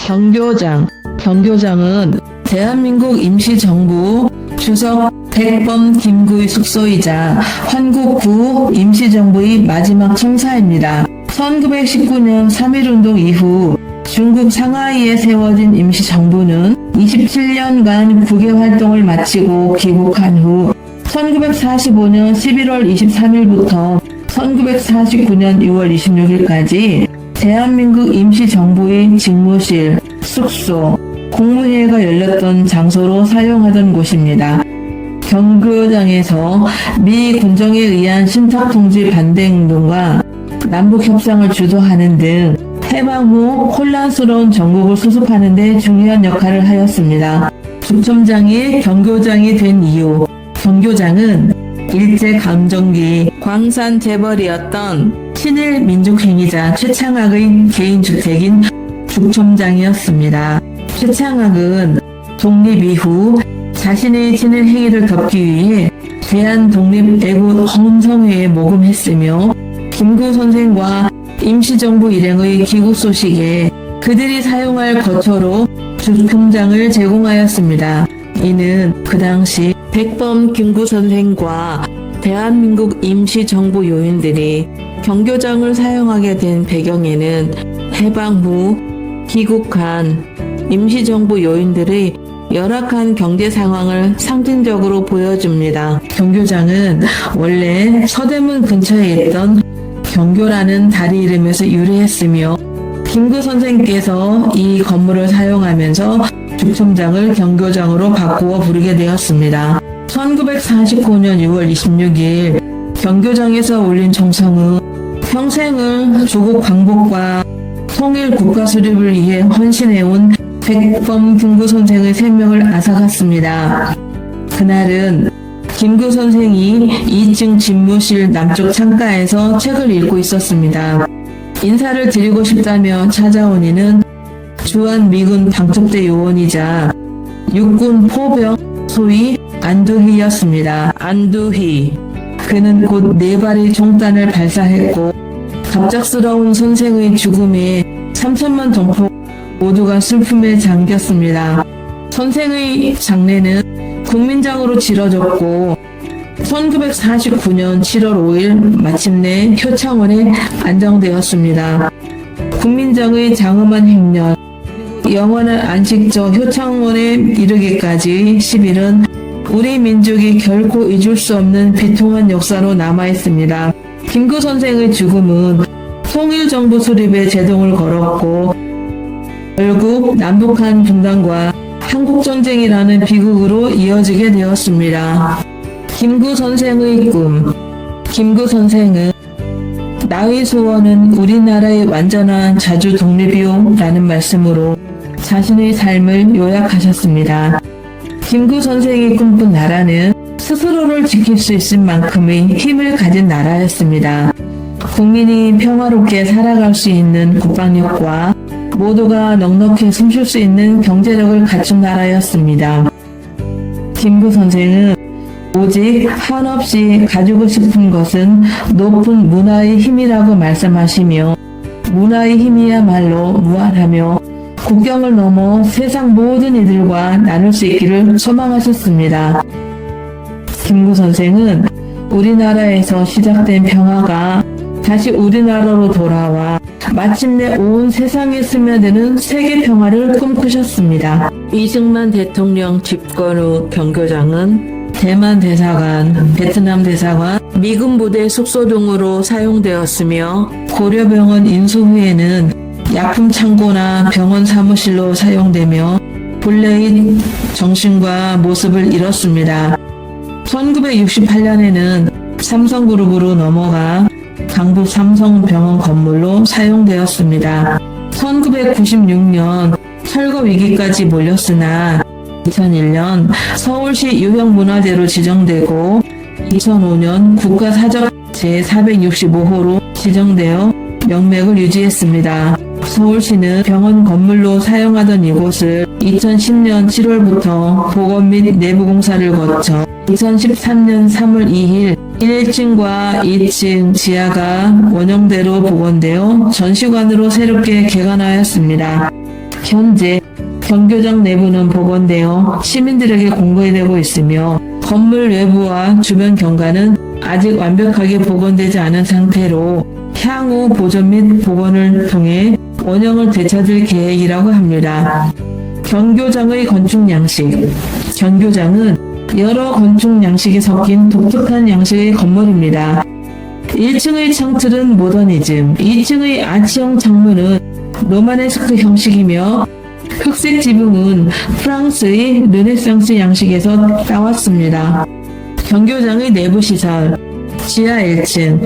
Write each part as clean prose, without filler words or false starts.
경교장. 경교장은 대한민국 임시정부 주석 백범 김구의 숙소이자 환국구 임시정부의 마지막 청사입니다. 1919년 3.1운동 이후 중국 상하이에 세워진 임시정부는 27년간 국외 활동을 마치고 귀국한 후 1945년 11월 23일부터 1949년 6월 26일까지 대한민국 임시정부의 직무실, 숙소, 국무회의가 열렸던 장소로 사용하던 곳입니다. 경교장에서 미 군정에 의한 신탁통지 반대행동과 남북협상을 주도하는 등 해방 후 혼란스러운 전국을 수습하는 데 중요한 역할을 하였습니다. 주점장이 경교장이 된 이유. 경교장은 일제강점기 광산 재벌이었던 친일 민족행위자 최창학의 개인주택인 죽점장이었습니다. 최창학은 독립 이후 자신의 친일 행위를 덮기 위해 대한독립애국 헌성회에 모금했으며 김구 선생과 임시정부 일행의 귀국 소식에 그들이 사용할 거처로 죽점장을 제공하였습니다. 이는 그 당시 백범 김구 선생과 대한민국 임시정부 요인들이 경교장을 사용하게 된 배경에는 해방 후 귀국한 임시정부 요인들의 열악한 경제 상황을 상징적으로 보여줍니다. 경교장은 원래 서대문 근처에 있던 경교라는 다리 이름에서 유래했으며 김구 선생께서 이 건물을 사용하면서 죽점장을 경교장으로 바꾸어 부르게 되었습니다. 1949년 6월 26일 경교장에서 올린 총성은 평생을 조국 광복과 통일 국가 수립을 위해 헌신해온 백범 김구 선생의 생명을 앗아갔습니다. 그날은 김구 선생이 2층 집무실 남쪽 창가에서 책을 읽고 있었습니다. 인사를 드리고 싶다며 찾아온 이는 주한미군 방첩대 요원이자 육군 포병 소위 안두희였습니다. 안두희. 그는 곧 4발의 총단을 발사했고 갑작스러운 선생의 죽음에 3천만 동포 모두가 슬픔에 잠겼습니다. 선생의 장례는 국민장으로 치러졌고 1949년 7월 5일 마침내 효창원에 안정되었습니다. 국민장의 장엄한 행렬, 영원한 안식처 효창원에 이르기까지 10일은 우리 민족이 결코 잊을 수 없는 비통한 역사로 남아있습니다. 김구 선생의 죽음은 통일정부 수립에 제동을 걸었고 결국 남북한 분단과 한국전쟁이라는 비극으로 이어지게 되었습니다. 김구 선생의 꿈. 김구 선생은 나의 소원은 우리나라의 완전한 자주 독립이요 라는 말씀으로 자신의 삶을 요약하셨습니다. 김구 선생이 꿈꾼 나라는 스스로를 지킬 수 있을 만큼의 힘을 가진 나라였습니다. 국민이 평화롭게 살아갈 수 있는 국방력과 모두가 넉넉히 숨쉴 수 있는 경제력을 갖춘 나라였습니다. 김구 선생은 오직 한없이 가지고 싶은 것은 높은 문화의 힘이라고 말씀하시며 문화의 힘이야말로 무한하며 국경을 넘어 세상 모든 이들과 나눌 수 있기를 소망하셨습니다. 김구 선생은 우리나라에서 시작된 평화가 다시 우리나라로 돌아와 마침내 온 세상에 스며드는 세계 평화를 꿈꾸셨습니다. 이승만 대통령 집권 후 경교장은 대만 대사관, 베트남 대사관, 미군 부대 숙소 등으로 사용되었으며 고려병원 인수 후에는 약품 창고나 병원 사무실로 사용되며 본래의 정신과 모습을 잃었습니다. 1968년에는 삼성그룹으로 넘어가 강북 삼성병원 건물로 사용되었습니다. 1996년 철거 위기까지 몰렸으나 2001년 서울시 유형문화재로 지정되고 2005년 국가사적 제465호로 지정되어 명맥을 유지했습니다. 서울시는 병원 건물로 사용하던 이곳을 2010년 7월부터 복원 및 내부 공사를 거쳐 2013년 3월 2일 1층과 2층 지하가 원형대로 복원되어 전시관으로 새롭게 개관하였습니다. 현재 경교장 내부는 복원되어 시민들에게 공개되고 있으며 건물 외부와 주변 경관은 아직 완벽하게 복원되지 않은 상태로 향후 보존 및 복원을 통해 원형을 되찾을 계획이라고 합니다. 경교장의 건축 양식. 경교장은 여러 건축 양식이 섞인 독특한 양식의 건물입니다. 1층의 창틀은 모더니즘, 2층의 아치형 창문은 로마네스크 형식이며 흑색 지붕은 프랑스의 르네상스 양식에서 따왔습니다. 경교장의 내부 시설. 지하 1층.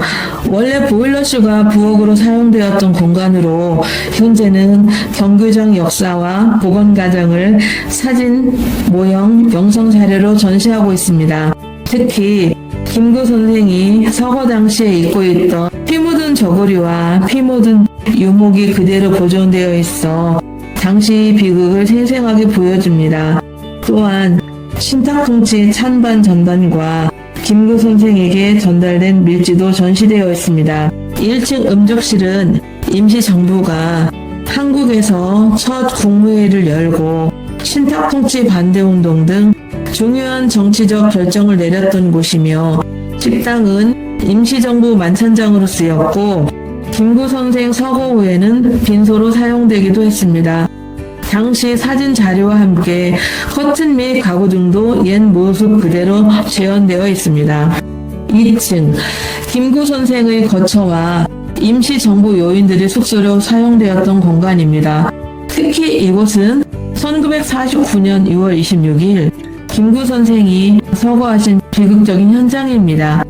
원래 보일러실과 부엌으로 사용되었던 공간으로 현재는 경교장 역사와 복원 과정을 사진, 모형, 영상 자료로 전시하고 있습니다. 특히 김구 선생이 서거 당시에 입고 있던 피 묻은 저고리와 피 묻은 유목이 그대로 보존되어 있어 당시 비극을 생생하게 보여줍니다. 또한 신탁통치 찬반 전단과 김구 선생에게 전달된 밀지도 전시되어 있습니다. 1층 음적실은 임시정부가 한국에서 첫 국무회의를 열고 신탁통치 반대운동 등 중요한 정치적 결정을 내렸던 곳이며 식당은 임시정부 만찬장으로 쓰였고 김구 선생 서거 후에는 빈소로 사용되기도 했습니다. 당시 사진 자료와 함께 커튼 및 가구 등도 옛 모습 그대로 재현되어 있습니다. 2층, 김구 선생의 거처와 임시정부 요인들의 숙소로 사용되었던 공간입니다. 특히 이곳은 1949년 6월 26일 김구 선생이 서거하신 비극적인 현장입니다.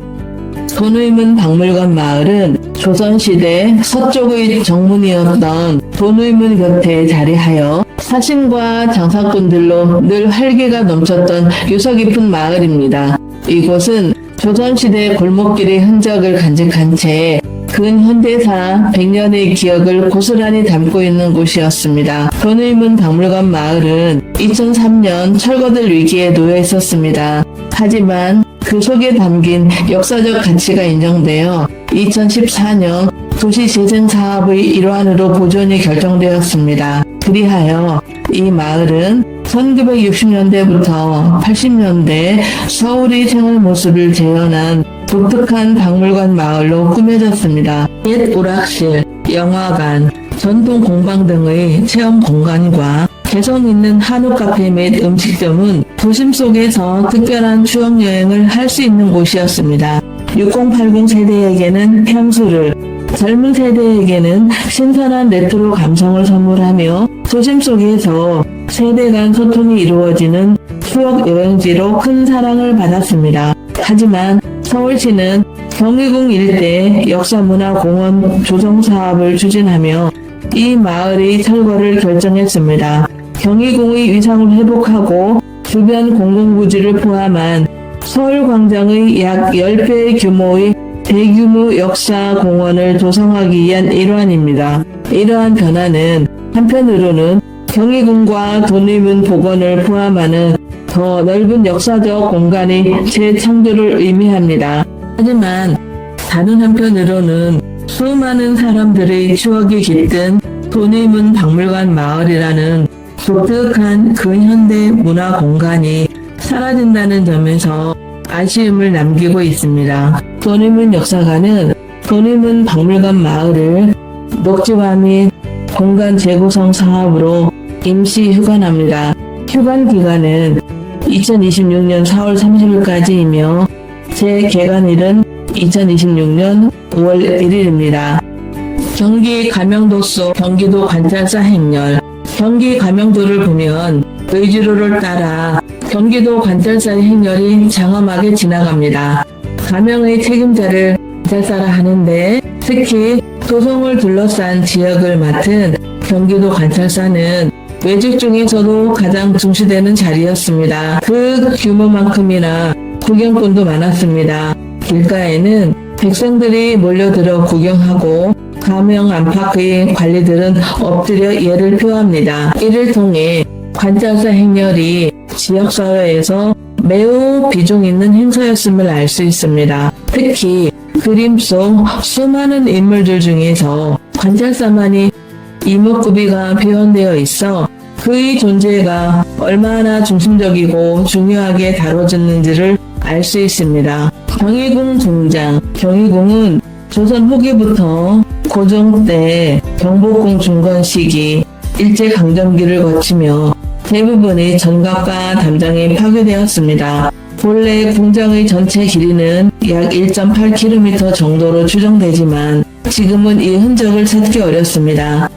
돈의문 박물관 마을은 조선시대 서쪽의 정문이었던 돈의문 곁에 자리하여 사신과 장사꾼들로 늘 활기가 넘쳤던 유서 깊은 마을입니다. 이곳은 조선시대 골목길의 흔적을 간직한 채 근현대사 100년의 기억을 고스란히 담고 있는 곳이었습니다. 돈의문 박물관 마을은 2003년 철거될 위기에 놓여 있었습니다. 하지만 그 속에 담긴 역사적 가치가 인정되어 2014년 도시재생사업의 일환으로 보존이 결정되었습니다. 그리하여 이 마을은 1960년대부터 80년대 서울의 생활 모습을 재현한 독특한 박물관 마을로 꾸며졌습니다. 옛 오락실, 영화관, 전통 공방 등의 체험 공간과 개성 있는 한옥 카페 및 음식점은 도심 속에서 특별한 추억 여행을 할 수 있는 곳이었습니다. 6080 세대에게는 향수를, 젊은 세대에게는 신선한 레트로 감성을 선물하며 도심 속에서 세대 간 소통이 이루어지는 추억 여행지로 큰 사랑을 받았습니다. 하지만 서울시는 경희궁 일대 역사문화공원 조성 사업을 추진하며 이 마을의 철거를 결정했습니다. 경희궁의 위상을 회복하고 주변 공공부지를 포함한 서울광장의 약 10배 규모의 대규모 역사공원을 조성하기 위한 일환입니다. 이러한 변화는 한편으로는 경희궁과 돈의문 복원을 포함하는 더 넓은 역사적 공간의 재창조를 의미합니다. 하지만 다른 한편으로는 수많은 사람들의 추억이 깃든 돈의문 박물관 마을이라는 독특한 근현대 문화 공간이 사라진다는 점에서 아쉬움을 남기고 있습니다. 돈의문 역사관은 돈의문 박물관 마을을 녹지화 및 공간 재구성 사업으로 임시 휴관합니다. 휴관 기간은 2026년 4월 30일까지이며 재개관일은 2026년 5월 1일입니다. 경기 가명도소 경기도 관찰사 행렬. 경기 가명도를 보면 의주로를 따라 경기도 관찰사의 행렬이 장엄하게 지나갑니다. 가명의 책임자를 관찰사라 하는데 특히 도성을 둘러싼 지역을 맡은 경기도 관찰사는 외직 중에서도 가장 중시되는 자리였습니다. 그 규모만큼이나 구경꾼도 많았습니다. 길가에는 백성들이 몰려들어 구경하고 가명 안팎의 관리들은 엎드려 예를 표합니다. 이를 통해 관찰사 행렬이 지역사회에서 매우 비중 있는 행사였음을 알 수 있습니다. 특히 그림 속 수많은 인물들 중에서 관찰사만이 이목구비가 표현되어 있어 그의 존재가 얼마나 중심적이고 중요하게 다뤄졌는지를 알 수 있습니다. 경희궁 등장. 경희궁은 조선 후기부터 고종 때 경복궁 중건 시기 일제강점기를 거치며 대부분의 전각과 담장이 파괴되었습니다. 본래 궁장의 전체 길이는 약 1.8km 정도로 추정되지만 지금은 이 흔적을 찾기 어렵습니다.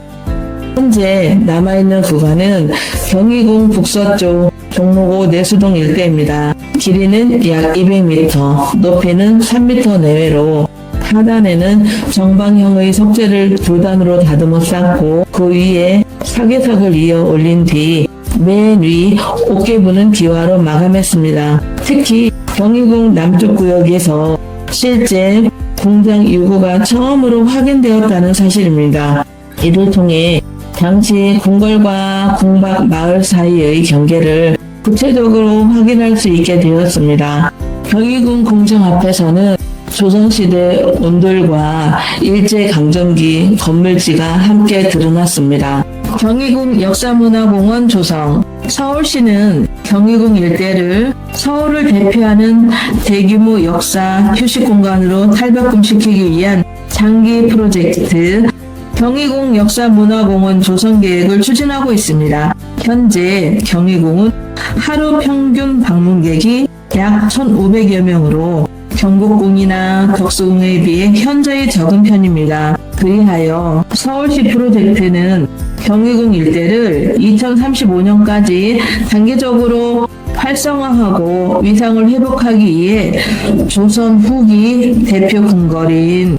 현재 남아있는 구간은 경희궁 북서쪽 종로구 내수동 일대입니다. 길이는 약 200m, 높이는 3m 내외로 하단에는 정방형의 석재를 두 단으로 다듬어 쌓고 그 위에 사계석을 이어 올린 뒤 맨 위 어깨부는 기와로 마감했습니다. 특히 경희궁 남쪽 구역에서 실제 궁장 유구가 처음으로 확인되었다는 사실입니다. 이를 통해 당시 궁궐과 궁박 마을 사이의 경계를 구체적으로 확인할 수 있게 되었습니다. 경희궁 궁정 앞에서는 조선시대 온돌과 일제강점기 건물지가 함께 드러났습니다. 경희궁 역사문화공원 조성. 서울시는 경희궁 일대를 서울을 대표하는 대규모 역사 휴식 공간으로 탈바꿈시키기 위한 장기 프로젝트 경희궁 역사문화공원 조성 계획을 추진하고 있습니다. 현재 경희궁은 하루 평균 방문객이 약 1,500여 명으로 경복궁이나 덕수궁에 비해 현저히 적은 편입니다. 그리하여 서울시 프로젝트는 경희궁 일대를 2035년까지 단계적으로 활성화하고 위상을 회복하기 위해 조선 후기 대표 궁궐인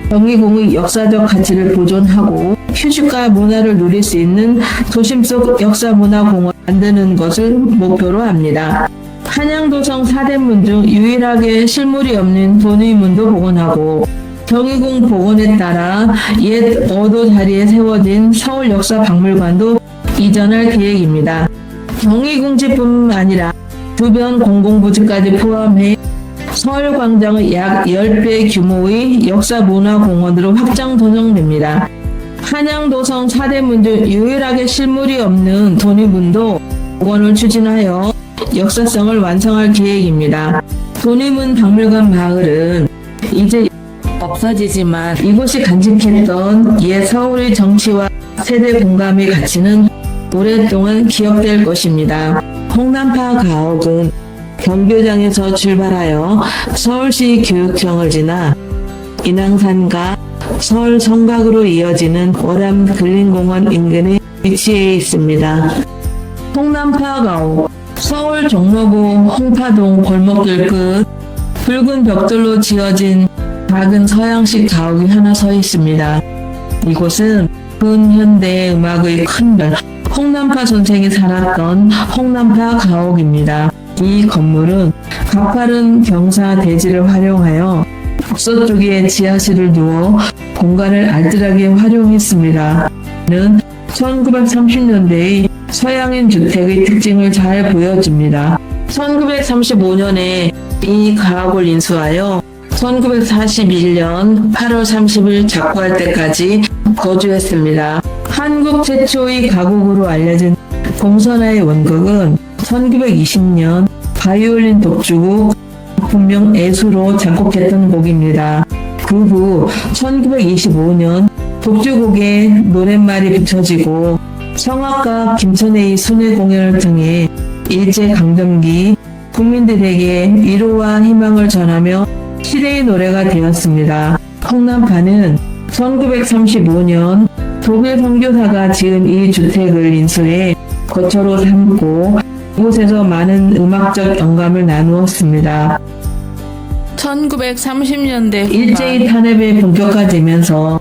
경희궁의 역사적 가치를 보존하고 휴식과 문화를 누릴 수 있는 도심 속 역사문화공원을 만드는 것을 목표로 합니다. 한양도성 4대문 중 유일하게 실물이 없는 돈의문도 복원하고 경희궁 복원에 따라 옛 어도 자리에 세워진 서울역사박물관도 이전할 계획입니다. 경희궁지뿐만 아니라 주변 공공부지까지 포함해 서울광장의 약 10배 규모의 역사문화공원으로 확장 조성됩니다. 한양도성 4대문 중 유일하게 실물이 없는 돈의문도 복원을 추진하여 역사성을 완성할 계획입니다. 돈의문 박물관 마을은 이제 없어지지만 이곳이 간직했던 옛 서울의 정치와 세대 공감의 가치는 오랫동안 기억될 것입니다. 홍남파 가옥은 경교장에서 출발하여 서울시 교육청을 지나 인왕산과 서울 성곽으로 이어지는 월암 근린공원 인근에 위치해 있습니다. 홍남파 가옥. 서울 종로구 홍파동 골목길 끝 붉은 벽돌로 지어진 작은 서양식 가옥이 하나 서 있습니다. 이곳은 근현대 음악의 큰 별, 홍남파 선생이 살았던 홍남파 가옥입니다. 이 건물은 가파른 경사 대지를 활용하여 북서쪽에 지하실을 두어 공간을 알뜰하게 활용했습니다. 는 1930년대의 서양인 주택의 특징을 잘 보여줍니다. 1935년에 이 가옥을 인수하여 1941년 8월 30일 작고할 때까지 거주했습니다. 한국 최초의 가곡으로 알려진 봉선화의 원곡은 1920년 바이올린 독주곡 분명 애수로 작곡했던 곡입니다. 그 후 1925년 독주곡에 노랫말이 붙여지고 성악가 김천혜의 순회 공연을 통해 일제강점기 국민들에게 위로와 희망을 전하며 시대의 노래가 되었습니다. 홍남파는 1935년 독일 선교사가 지은 이 주택을 인수해 거처로 삼고 이곳에서 많은 음악적 영감을 나누었습니다. 1930년대 일제히 탄압이 본격화되면서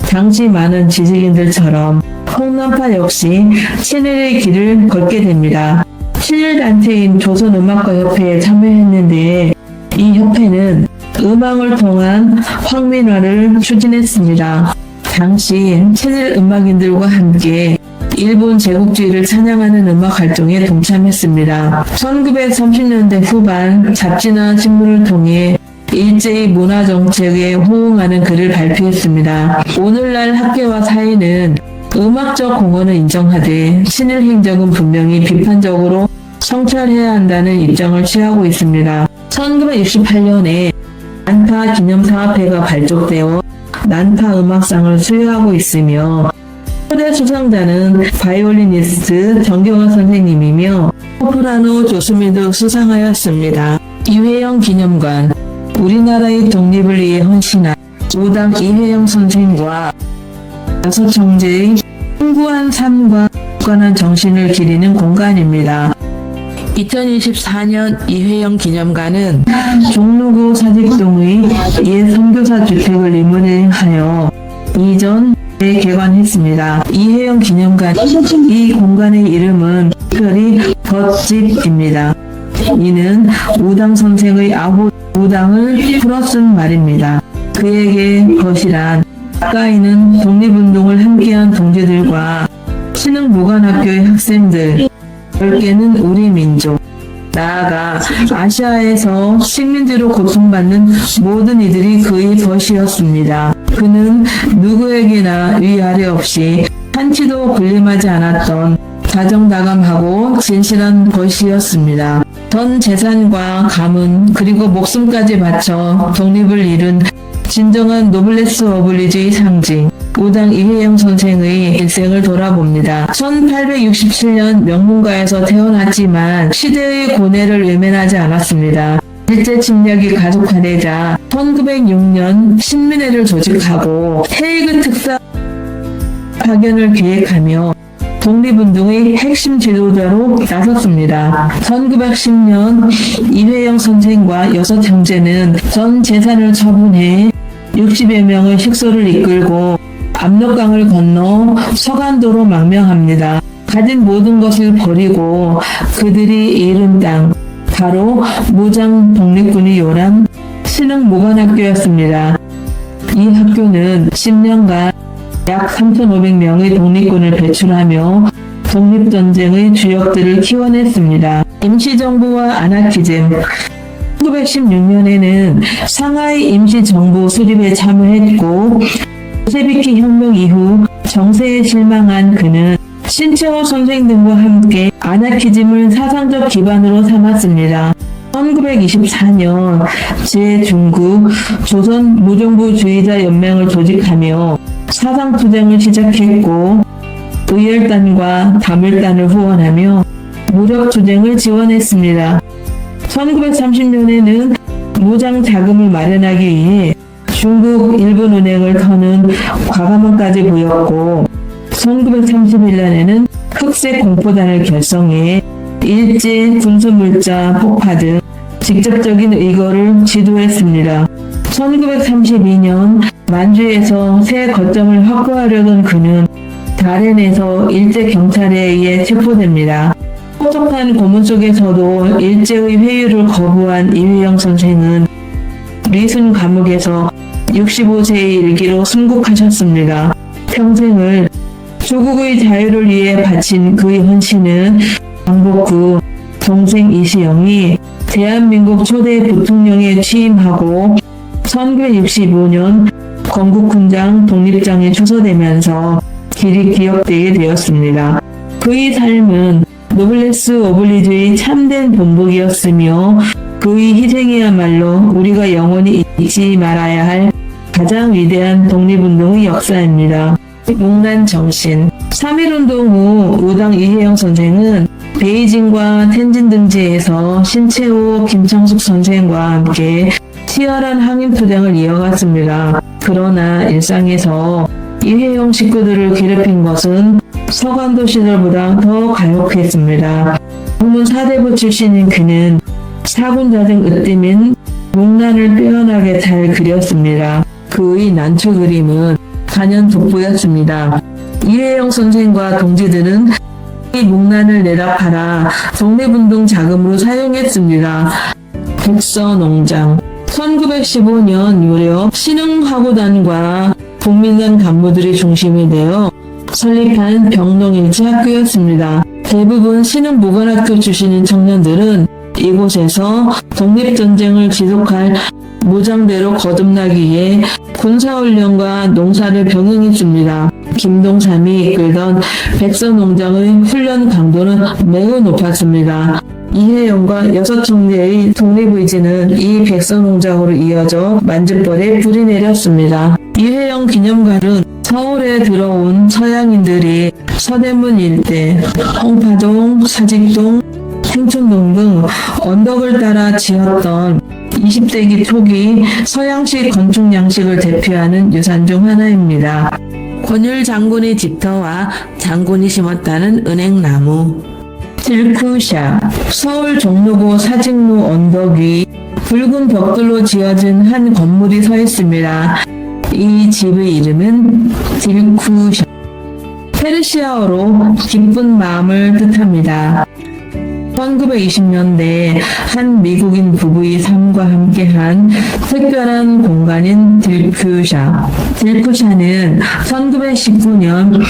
당시 많은 지식인들처럼 홍남파 역시 친일의 길을 걷게 됩니다. 친일단체인 조선음악가협회에 참여했는데 이 협회는 음악을 통한 황민화를 추진했습니다. 당시 친일 음악인들과 함께 일본 제국주의를 찬양하는 음악 활동에 동참했습니다. 1930년대 후반 잡지나 신문을 통해 일제의 문화 정책에 호응하는 글을 발표했습니다. 오늘날 학계와 사회는 음악적 공헌을 인정하되 친일 행적은 분명히 비판적으로 성찰해야 한다는 입장을 취하고 있습니다. 1968년에 난파 기념사업회가 발족되어 난파 음악상을 수여하고 있으며 초대 수상자는 바이올리니스트 정경화 선생님이며 소프라노 조수미도 수상하였습니다. 이회영 기념관, 우리나라의 독립을 위해 헌신한 우당 이회영 선생과 여섯 형제의 풍부한 삶과 굳건한 정신을 기리는 공간입니다. 2024년 이회영 기념관은 종로구 사직동의 옛 선교사 주택을 리모델링하여 이전에 개관했습니다. 이회영 기념관, 이 공간의 이름은 특별히 덧집입니다. 이는 우당 선생의 아홉 우당을 풀어쓴 말입니다. 그에게 덧이란 가까이는 독립운동을 함께한 동지들과 신흥무관학교의 학생들, 넓게는 우리 민족, 나아가 아시아에서 식민지로 고통받는 모든 이들이 그의 덫이었습니다. 그는 누구에게나 위아래 없이 한치도 군림하지 않았던 다정다감하고 진실한 덫이었습니다. 전 재산과 가문 그리고 목숨까지 바쳐 독립을 이룬 진정한 노블레스 어블리주의 상징, 우당 이회영 선생의 일생을 돌아봅니다. 1867년 명문가에서 태어났지만 시대의 고뇌를 외면하지 않았습니다. 일제 침략이 가속화되자 1906년 신민회를 조직하고 헤이그 특사 파견을 계획하며 독립운동의 핵심 지도자로 나섰습니다. 1910년 이회영 선생과 여섯 형제는 전 재산을 처분해 60여 명의 식소를 이끌고 압록강을 건너 서간도로 망명합니다. 가진 모든 것을 버리고 그들이 이른 땅, 바로 무장 독립군이 요란 신흥무관학교였습니다. 이 학교는 10년간 약 3,500명의 독립군을 배출하며 독립전쟁의 주역들을 키워냈습니다. 임시정부와 아나키즘, 1916년에는 상하이 임시정부 수립에 참여했고 bol셰비키 혁명 이후 정세에 실망한 그는 신채호 선생 등과 함께 아나키즘을 사상적 기반으로 삼았습니다. 1924년 제 중국 조선 무정부주의자 연맹을 조직하며 사상투쟁을 시작했고 의열단과 다물단을 후원하며 무력투쟁을 지원했습니다. 1930년에는 무장 자금을 마련하기 위해 중국 일본은행을 터는 과감함까지 보였고 1931년에는 흑색 공포단을 결성해 일제 군수물자 폭파 등 직접적인 의거를 지도했습니다. 1932년 만주에서 새 거점을 확보하려던 그는 다롄에서 일제 경찰에 의해 체포됩니다. 혹독한 고문 속에서도 일제의 회유를 거부한 이회영 선생은 리순 감옥에서 65세의 일기로 순국하셨습니다. 평생을 조국의 자유를 위해 바친 그의 헌신은 광복 후 동생 이시영이 대한민국 초대 부통령에 취임하고 1965년 건국훈장 독립장에 초소되면서 길이 기억되게 되었습니다. 그의 삶은 노블레스 오블리주의 참된 본보기였으며 그의 희생이야말로 우리가 영원히 잊지 말아야 할 가장 위대한 독립운동의 역사입니다. 용난 정신 3.1운동 후 우당 이회영 선생은 베이징과 텐진 등지에서 신채호, 김창숙 선생과 함께 치열한 항일투쟁을 이어갔습니다. 그러나 일상에서 이회영 식구들을 괴롭힌 것은 서간도 시절보다 더 가혹했습니다. 국문 사대부 출신인 그는 사군자등 으뜸인 목난을 빼어나게 잘 그렸습니다. 그의 난초 그림은 단연 돋보였습니다. 이회영 선생과 동지들은 이 목난을 내다 팔아 독립운동 자금으로 사용했습니다. 백서농장 1915년 무렵 신흥화구단과 국민단 간부들이 중심이 되어 설립한 병농일치 학교였습니다. 대부분 신흥무관학교 출신인 청년들은 이곳에서 독립전쟁을 지속할 무장대로 거듭나기에 군사훈련과 농사를 병행했습니다. 김동삼이 이끌던 백서농장의 훈련 강도는 매우 높았습니다. 이혜영과 여섯 총리의 독립의지는 이 백서농장으로 이어져 만주벌에 불이 내렸습니다. 이혜영 기념관은 서울에 들어온 서양인들이 서대문 일대, 홍파동, 사직동, 생촌동 등 언덕을 따라 지었던 20세기 초기 서양식 건축 양식을 대표하는 유산 중 하나입니다. 권율 장군의 집터와 장군이 심었다는 은행나무. 딜쿠샤, 서울 종로구 사직로 언덕 위 붉은 벽돌로 지어진 한 건물이 서 있습니다. 이 집의 이름은 딜쿠샤. 페르시아어로 기쁜 마음을 뜻합니다. 1920년대 한 미국인 부부의 삶과 함께한 특별한 공간인 딜쿠샤. 딜쿠샤는 1919년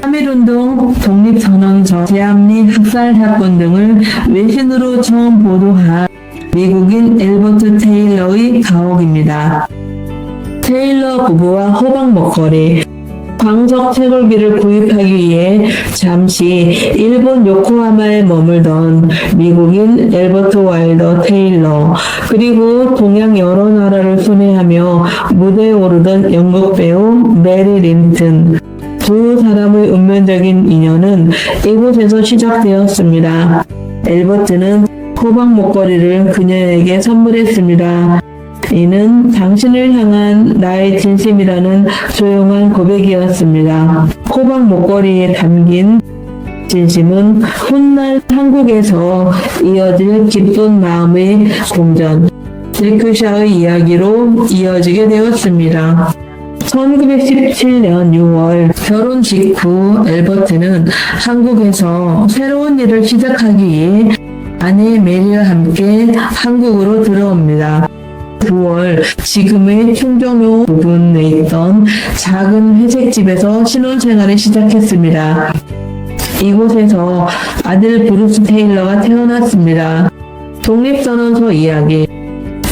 3.1운동, 독립선언서, 제암리 학살 사건 등을 외신으로 처음 보도한 미국인 엘버트 테일러의 가옥입니다. 테일러 부부와 호박 먹거리. 광석 채굴기를 구입하기 위해 잠시 일본 요코하마에 머물던 미국인 엘버트 와일더 테일러, 그리고 동양 여러 나라를 순회하며 무대에 오르던 영국 배우 메리 림튼, 두 사람의 운명적인 인연은 이곳에서 시작되었습니다. 엘버트는 호박 목걸이를 그녀에게 선물했습니다. 이는 당신을 향한 나의 진심이라는 조용한 고백이었습니다. 호박 목걸이에 담긴 진심은 훗날 한국에서 이어질 기쁜 마음의 궁전, 딜쿠샤의 이야기로 이어지게 되었습니다. 1917년 6월 결혼 직후 엘버트는 한국에서 새로운 일을 시작하기 위해 아내 메리와 함께 한국으로 들어옵니다. 9월 지금의 충정로 부근에 있던 작은 회색집에서 신혼생활을 시작했습니다. 이곳에서 아들 브루스 테일러가 태어났습니다. 독립선언서 이야기.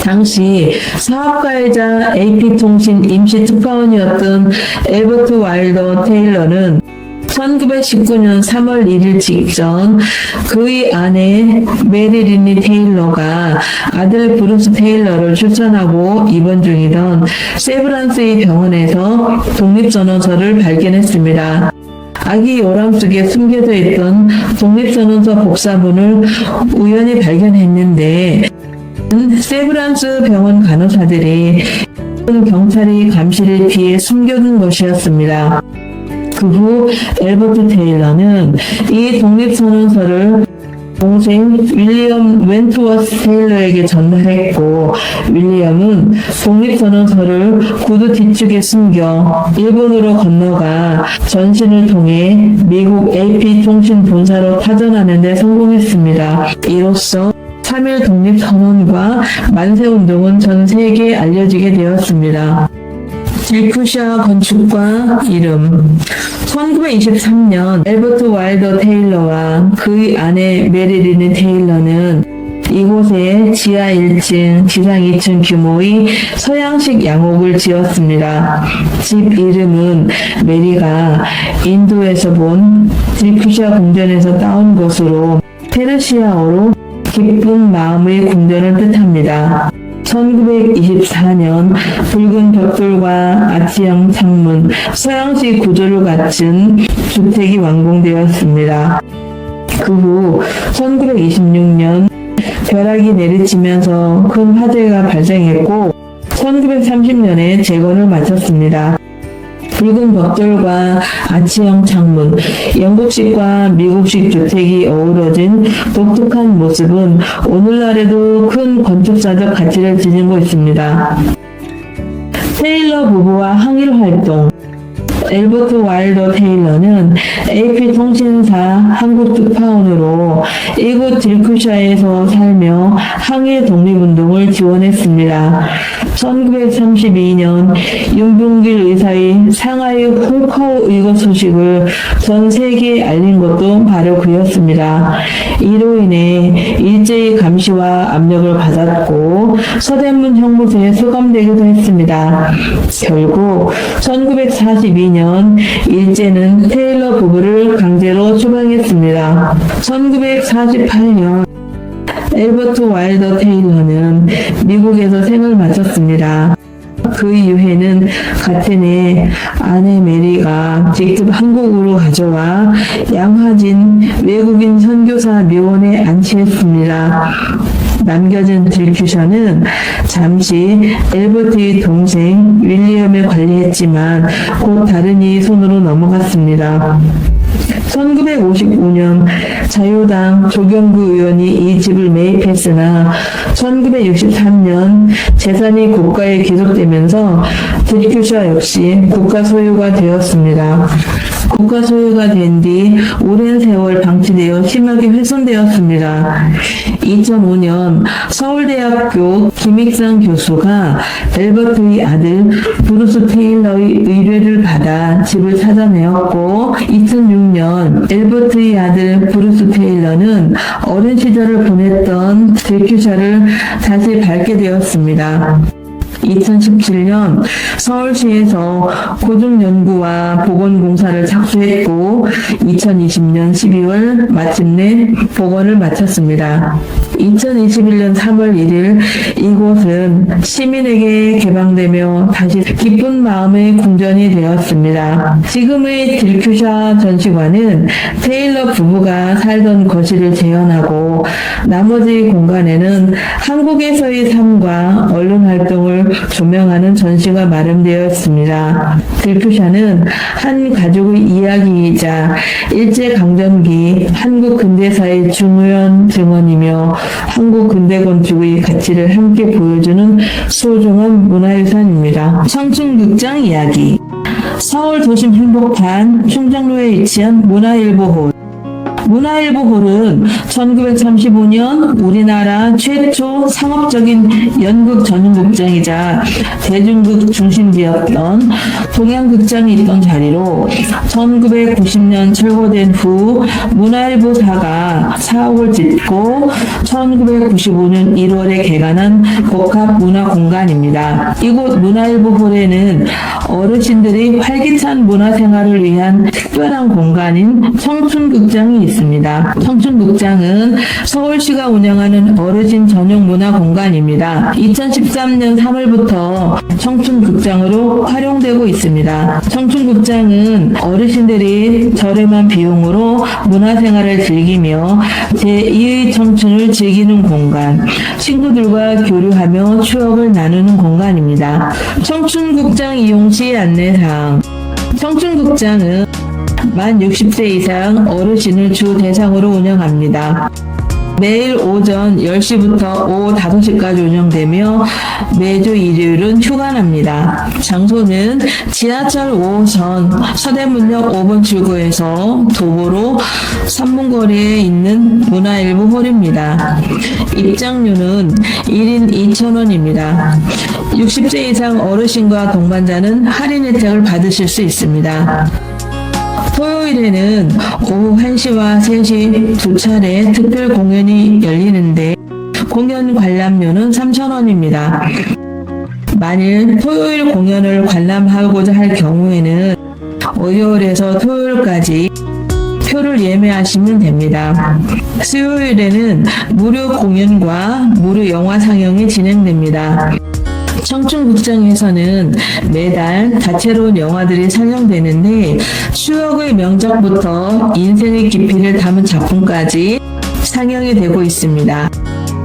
당시 사업가이자 AP통신 임시특파원이었던 엘버트 와일더 테일러는 1919년 3월 1일 직전 그의 아내 메리린니 테일러가 아들 브루스 테일러를 출산하고 입원 중이던 세브란스의 병원에서 독립선언서를 발견했습니다. 아기 요람 속에 숨겨져 있던 독립선언서 복사본을 우연히 발견했는데 세브란스 병원 간호사들이 경찰이 감시를 피해 숨겨둔 것이었습니다. 그 후 엘버트 테일러는 이 독립선언서를 동생 윌리엄 웬트워스 테일러에게 전달했고, 윌리엄은 독립선언서를 구두 뒤쪽에 숨겨 일본으로 건너가 전신을 통해 미국 AP 통신 본사로 파전하는 데 성공했습니다. 이로써 3.1 독립선언과 만세운동은 전 세계에 알려지게 되었습니다. 딜쿠샤 건축가 이름. 1923년 엘버트 와일더 테일러와 그의 아내 메리린 테일러는 이곳에 지하 1층, 지상 2층 규모의 서양식 양옥을 지었습니다. 집 이름은 메리가 인도에서 본 딜쿠샤 궁전에서 따온 것으로 페르시아어로 기쁜 마음의 궁전을 뜻합니다. 1924년 붉은 벽돌과 아치형 창문, 서양식 구조를 갖춘 주택이 완공되었습니다. 그 후 1926년 벼락이 내리치면서 큰 화재가 발생했고 1930년에 재건을 마쳤습니다. 붉은 벽돌과 아치형 창문, 영국식과 미국식 주택이 어우러진 독특한 모습은 오늘날에도 큰 건축사적 가치를 지니고 있습니다. 테일러 부부와 항일 활동. 엘버트 와일더 테일러는 AP통신사 한국 특파원으로 이곳 딜크샤에서 살며 항일 독립운동을 지원했습니다. 1932년 윤봉길 의사의 상하이 홀커우 의거 소식을 전 세계에 알린 것도 바로 그였습니다. 이로 인해 일제의 감시와 압력을 받았고 서대문 형무소에 수감되기도 했습니다. 결국 1942년 일제는 테일러 부부를 강제로 추방했습니다. 1948년 엘버트 와일더 테일러는 미국에서 생을 마쳤습니다. 그 이후에는 같은 해 아내 메리가 직접 한국으로 가져와 양화진 외국인 선교사 묘원에 안치했습니다. 남겨진 딜큐셔는 잠시 엘버트의 동생 윌리엄을 관리했지만 곧 다른 이의 손으로 넘어갔습니다. 1955년 자유당 조경구 의원이 이 집을 매입했으나 1963년 재산이 국가에 귀속되면서 딜큐셔 역시 국가 소유가 되었습니다. 국가 소유가 된 뒤 오랜 세월 방치되어 심하게 훼손되었습니다. 2005년 서울대학교 김익상 교수가 엘버트의 아들 브루스 테일러의 의뢰를 받아 집을 찾아내었고 2006년 엘버트의 아들 브루스 테일러는 어린 시절을 보냈던 딜큐셔를 다시 밟게 되었습니다. 2017년 서울시에서 고등연구와 보건공사를 착수했고 2020년 12월 마침내 복원을 마쳤습니다. 2021년 3월 1일 이곳은 시민에게 개방되며 다시 기쁜 마음의 궁전이 되었습니다. 지금의 딜큐샤 전시관은 테일러 부부가 살던 거실을 재현하고 나머지 공간에는 한국에서의 삶과 언론 활동을 조명하는 전시가 마련되어 있습니다. 딜큐샤는 한 가족의 이야기이자 일제강점기 한국 근대사의 중요한 증언이며 한국 근대 건축의 가치를 함께 보여주는 소중한 문화유산입니다. 청춘극장 이야기. 서울 도심 행복판 충정로에 위치한 문화일보홀. 문화일보홀은 1935년 우리나라 최초 상업적인 연극 전용극장이자 대중극 중심지였던 동양극장이 있던 자리로 1990년 철거된 후 문화일보사가 사옥을 짓고 1995년 1월에 개관한 복합문화공간입니다. 이곳 문화일보홀에는 어르신들이 활기찬 문화생활을 위한 특별한 공간인 청춘극장이 있습니다. 청춘극장은 서울시가 운영하는 어르신 전용 문화공간입니다. 2013년 3월부터 청춘극장으로 활용되고 있습니다. 청춘극장은 어르신들이 저렴한 비용으로 문화생활을 즐기며 제2의 청춘을 즐기는 공간, 친구들과 교류하며 추억을 나누는 공간입니다. 청춘극장 이용 시 안내사항. 청춘극장은 만 60세 이상 어르신을 주 대상으로 운영합니다. 매일 오전 10시부터 오후 5시까지 운영되며 매주 일요일은 휴관합니다. 장소는 지하철 5호선 서대문역 5번 출구에서 도보로 3분 거리에 있는 문화일보 홀입니다. 입장료는 1인 2,000원입니다. 60세 이상 어르신과 동반자는 할인 혜택을 받으실 수 있습니다. 토요일에는 오후 1시와 3시 두 차례 특별 공연이 열리는데 공연 관람료는 3,000원입니다. 만일 토요일 공연을 관람하고자 할 경우에는 월요일에서 토요일까지 표를 예매하시면 됩니다. 수요일에는 무료 공연과 무료 영화 상영이 진행됩니다. 청춘극장에서는 매달 다채로운 영화들이 상영되는데 추억의 명작부터 인생의 깊이를 담은 작품까지 상영이 되고 있습니다.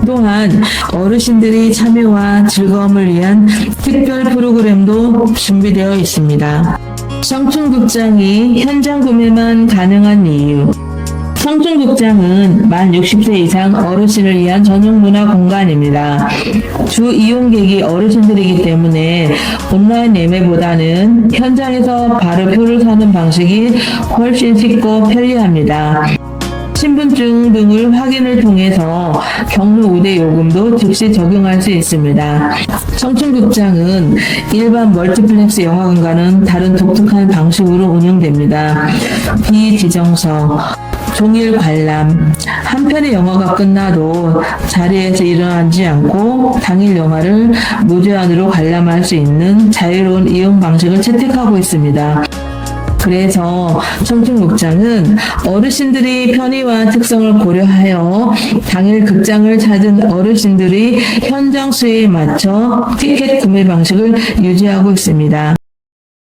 또한 어르신들의 참여와 즐거움을 위한 특별 프로그램도 준비되어 있습니다. 청춘극장이 현장 구매만 가능한 이유. 청춘극장은 만 60세 이상 어르신을 위한 전용 문화 공간입니다. 주 이용객이 어르신들이기 때문에 온라인 예매보다는 현장에서 바로 표를 사는 방식이 훨씬 쉽고 편리합니다. 신분증 등을 확인을 통해서 경로 우대 요금도 즉시 적용할 수 있습니다. 청춘극장은 일반 멀티플렉스 영화관과는 다른 독특한 방식으로 운영됩니다. 비지정석, 종일 관람, 한 편의 영화가 끝나도 자리에서 일어나지 않고 당일 영화를 무제한으로 관람할 수 있는 자유로운 이용 방식을 채택하고 있습니다. 그래서 청춘극장은 어르신들이 편의와 특성을 고려하여 당일 극장을 찾은 어르신들이 현장 수에 맞춰 티켓 구매 방식을 유지하고 있습니다.